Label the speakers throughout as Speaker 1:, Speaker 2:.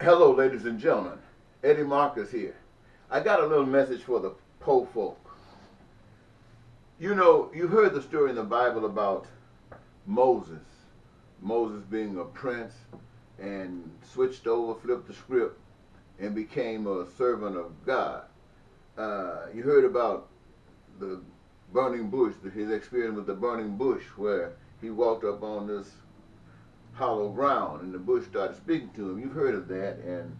Speaker 1: Hello, ladies and gentlemen. Eddie Marcus here. I got a little message for the po folk. You know, you heard the story in the Bible about Moses. Moses being a prince and switched over, flipped the script, and became a servant of God. You heard about the burning bush, his experience with the burning bush, where he walked up on this hollow ground and the bush started speaking to him. You've heard of that, and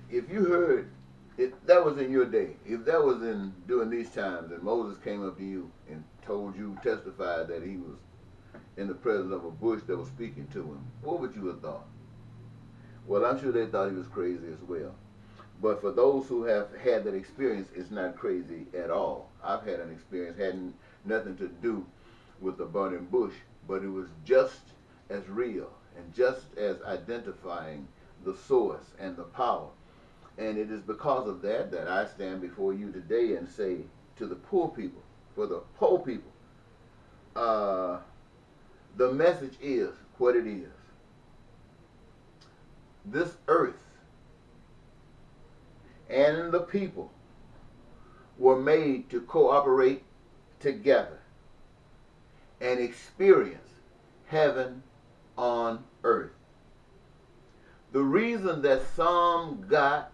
Speaker 1: if you heard it, that was in your day. If that was in during these times, and Moses came up to you and told you, testified that he was in the presence of a bush that was speaking to him, what would you have thought? Well, I'm sure they thought he was crazy as well. But for those who have had that experience, it's not crazy at all. I've had an experience, had nothing to do with the burning bush, but it was just as real and just as identifying the source and the power. And it is because of that that I stand before you today and say to the poor people, for the poor people, the message is what it is. This earth and the people were made to cooperate together and experience heaven on earth. The reason that some got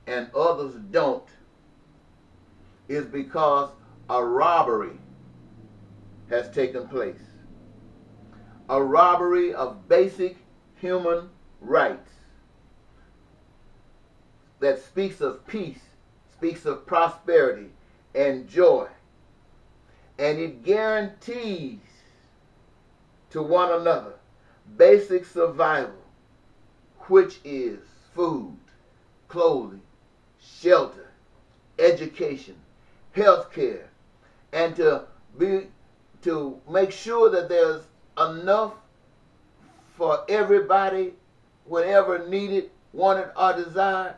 Speaker 1: and others don't is because a robbery has taken place. A robbery of basic human rights that speaks of peace, speaks of prosperity and joy. And it guarantees to one another basic survival, which is food, clothing, shelter, education, health care, and to make sure that there's enough for everybody whenever needed, wanted, or desired.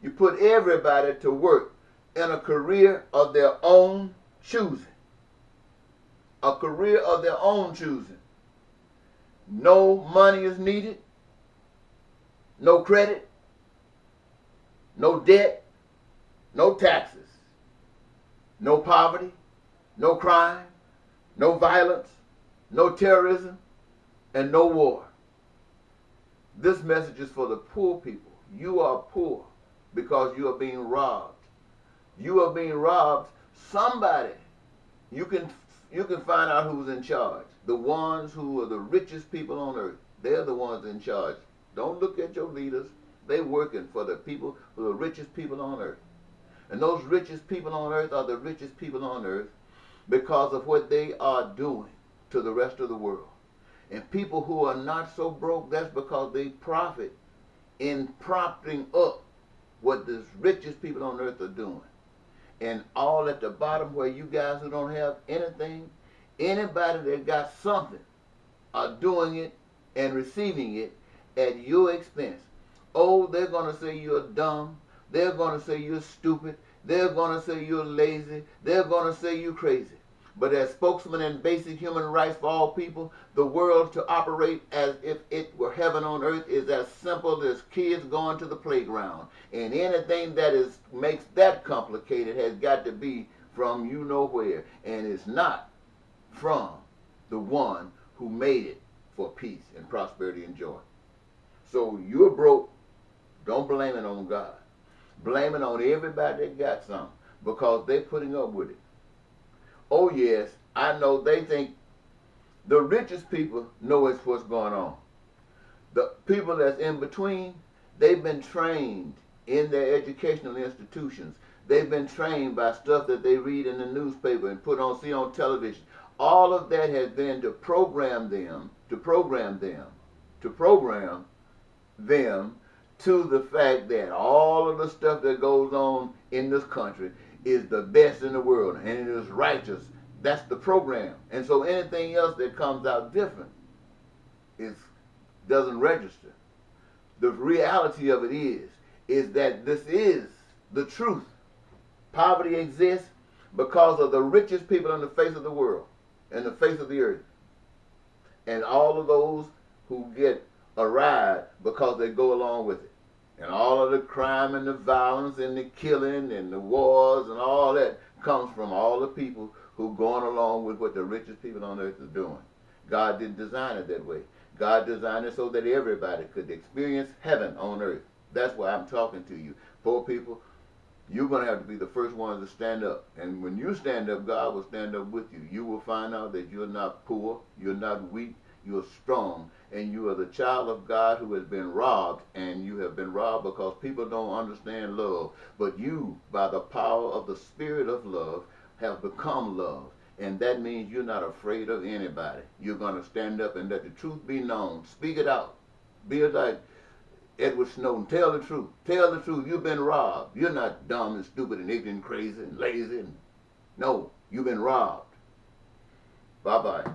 Speaker 1: You put everybody to work in a career of their own choosing. A career of their own choosing. No money is needed, no credit, no debt, no taxes, no poverty, no crime, no violence, no terrorism, and no war. This message is for the poor people. You are poor because you are being robbed. You are being robbed. Somebody, you can find out who's in charge. The ones who are the richest people on earth, they're the ones in charge. Don't look at your leaders. They're working for the people, for the richest people on earth. And those richest people on earth are the richest people on earth because of what they are doing to the rest of the world. And people who are not so broke, that's because they profit in propping up what the richest people on earth are doing. And all at the bottom where you guys who don't have anything, anybody that got something are doing it and receiving it at your expense. Oh, they're going to say you're dumb. They're going to say you're stupid. They're going to say you're lazy. They're going to say you're crazy. But as spokesman and basic human rights for all people, the world to operate as if it were heaven on earth is as simple as kids going to the playground. And anything that makes that complicated has got to be from you know where. And it's not from the one who made it for peace and prosperity and joy. So you're broke. Don't blame it on God. Blame it on everybody that got some because they're putting up with it. Oh yes, I know they think the richest people know it's what's going on. The people that's in between, they've been trained in their educational institutions. They've been trained by stuff that they read in the newspaper and see on television. All of that has been to program them to the fact that all of the stuff that goes on in this country is the best in the world and it is righteous. That's the program. And so anything else that comes out different doesn't register. The reality of it is that this is the truth. Poverty exists because of the richest people on the face of the world and the face of the earth. And all of those who get a ride because they go along with it. And all of the crime and the violence and the killing and the wars and all that comes from all the people who going along with what the richest people on earth is doing. God didn't design it that way. God designed it so that everybody could experience heaven on earth. That's why I'm talking to you. Poor people, you're going to have to be the first ones to stand up. And when you stand up, God will stand up with you. You will find out that you're not poor, you're not weak, you're strong, and you are the child of God who has been robbed, and you have been robbed because people don't understand love. But you, by the power of the Spirit of love, have become love. And that means you're not afraid of anybody. You're going to stand up and let the truth be known. Speak it out. Be like Edward Snowden. Tell the truth. Tell the truth. You've been robbed. You're not dumb and stupid and ignorant and crazy and lazy. No, you've been robbed. Bye-bye.